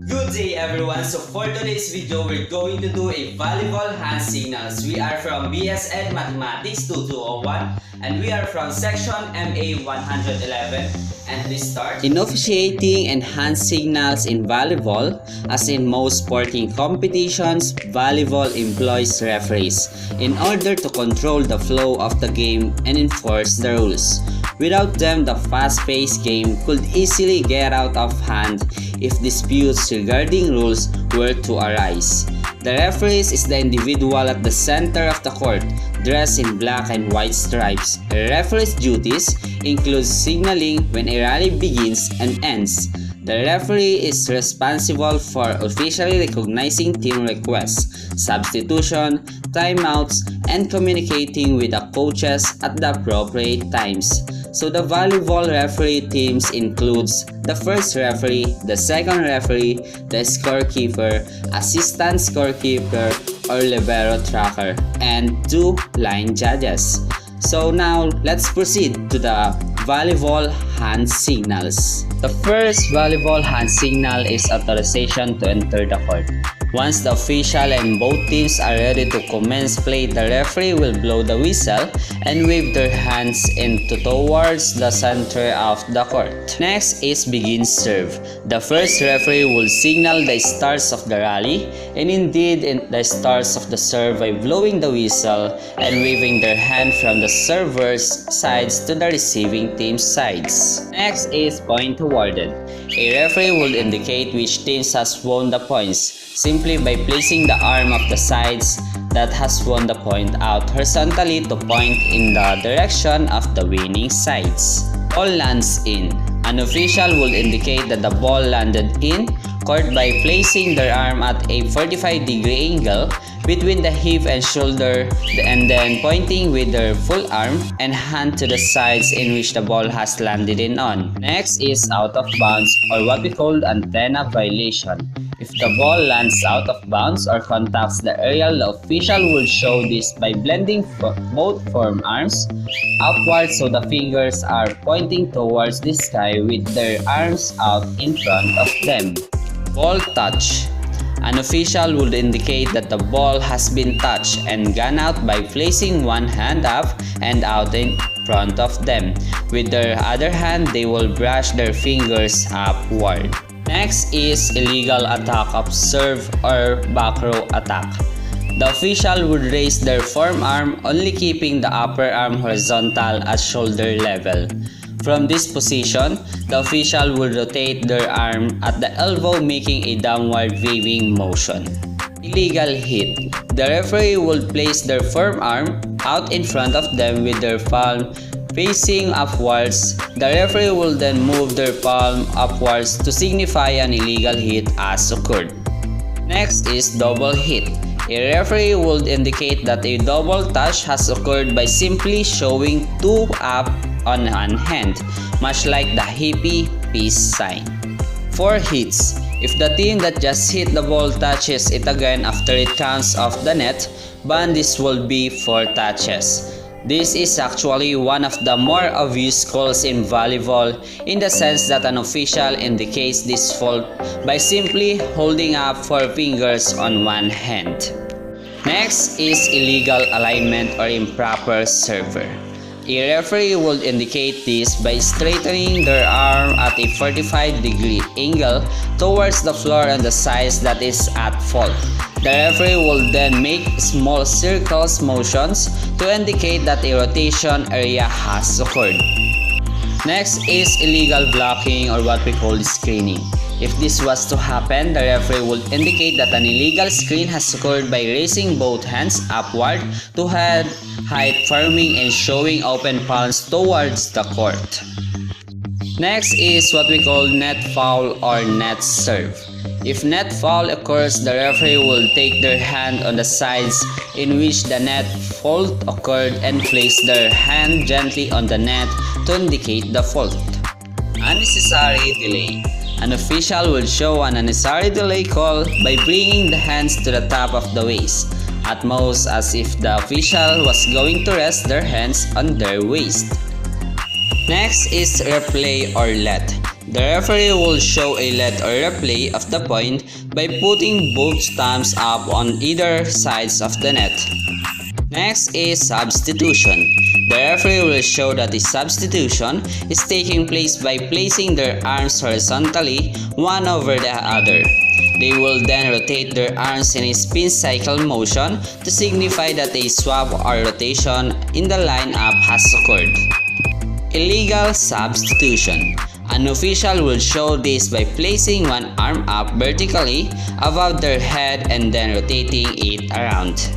Good day everyone, so for today's video, we're going to do a volleyball hand signals. We are from BS Ed Mathematics 2201 and we are from section MA 111. And we start. In officiating and hand signals in volleyball, as in most sporting competitions, volleyball employs referees in order to control the flow of the game and enforce the rules. Without them, the fast-paced game could easily get out of hand if disputes regarding rules were to arise. The referee is the individual at the center of the court, dressed in black and white stripes. A referee's duties include signaling when a rally begins and ends. The referee is responsible for officially recognizing team requests, substitution, timeouts, and communicating with the coaches at the appropriate times. So the volleyball referee teams includes the first referee, the second referee, the scorekeeper, assistant scorekeeper or libero tracker, and 2 line judges. So now let's proceed to the volleyball hand signals. The first volleyball hand signal is authorization to enter the court. Once the official and both teams are ready to commence play, the referee will blow the whistle and wave their hands towards the center of the court. Next is begin serve. The first referee will signal the starts of the rally and indeed the starts of the serve by blowing the whistle and waving their hand from the server's sides to the receiving team's sides. Next is point awarded. A referee will indicate which team has won the points simply by placing the arm of the sides that has won the point out horizontally to point in the direction of the winning sides. Ball lands in. An official will indicate that the ball landed in court by placing their arm at a 45-degree angle between the hip and shoulder and then pointing with their full arm and hand to the sides in which the ball has landed in on. Next is out of bounds, or what we call antenna violation. If the ball lands out of bounds or contacts the aerial, the official will show this by blending both forearms upward so the fingers are pointing towards the sky with their arms out in front of them. Ball touch. An official would indicate that the ball has been touched and gone out by placing one hand up and out in front of them. With their other hand, they will brush their fingers upward. Next is illegal attack of serve or back row attack. The official would raise their forearm, only keeping the upper arm horizontal at shoulder level. From this position, the official will rotate their arm at the elbow, making a downward waving motion. Illegal hit. The referee will place their forearm out in front of them with their palm facing upwards. The referee will then move their palm upwards to signify an illegal hit has occurred. Next is double hit. A referee will indicate that a double touch has occurred by simply showing 2 up on one hand, much like the hippie peace sign. 4 hits. If the team that just hit the ball touches it again after it comes off the net, this will be 4 touches. This is actually one of the more obvious calls in volleyball in the sense that an official indicates this fault by simply holding up 4 fingers on one hand. Next is illegal alignment or improper server. A referee will indicate this by straightening their arm at a 45-degree angle towards the floor on the side that is at fault. The referee will then make small circles motions to indicate that a rotation area has occurred. Next is illegal blocking or what we call screening. If this was to happen, the referee will indicate that an illegal screen has occurred by raising both hands upward to head height, forming and showing open palms towards the court. Next is what we call net foul or net serve. If net foul occurs, the referee will take their hand on the sides in which the net fault occurred and place their hand gently on the net to indicate the fault. Unnecessary delay. An official will show an unnecessary delay call by bringing the hands to the top of the waist, at most as if the official was going to rest their hands on their waist. Next is replay or let. The referee will show a let or replay of the point by putting both thumbs up on either sides of the net. Next is substitution. The referee will show that the substitution is taking place by placing their arms horizontally one over the other. They will then rotate their arms in a spin cycle motion to signify that a swap or rotation in the lineup has occurred. Illegal substitution. An official will show this by placing one arm up vertically above their head and then rotating it around.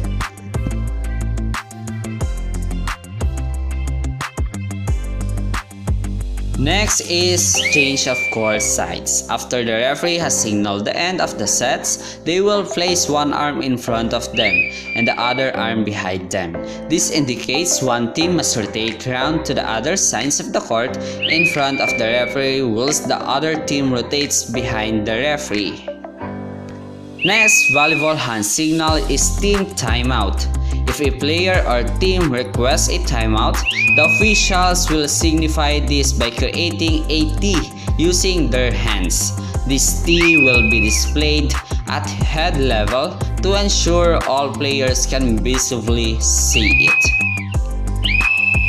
Next is change of court sides. After the referee has signaled the end of the sets, they will place one arm in front of them and the other arm behind them. This indicates one team must rotate round to the other sides of the court in front of the referee whilst the other team rotates behind the referee. Next volleyball hand signal is team timeout. If a player or team requests a timeout, the officials will signify this by creating a T using their hands. This T will be displayed at head level to ensure all players can visibly see it.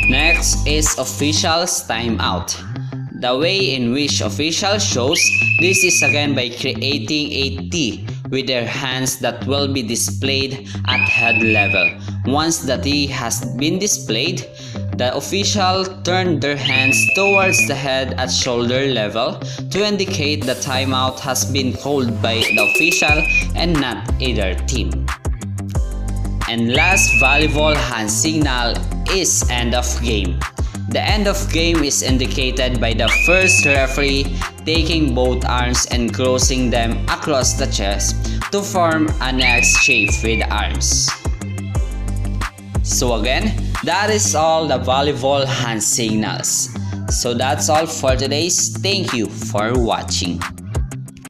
Next is officials timeout. The way in which official shows this is again by creating a T with their hands that will be displayed at head level. Once the T has been displayed, the official turn their hands towards the head at shoulder level to indicate the timeout has been called by the official and not either team. And last volleyball hand signal is end of game. The end of game is indicated by the first referee taking both arms and crossing them across the chest to form an X shape with arms. So again, that is all the volleyball hand signals. So that's all for today's. Thank you for watching.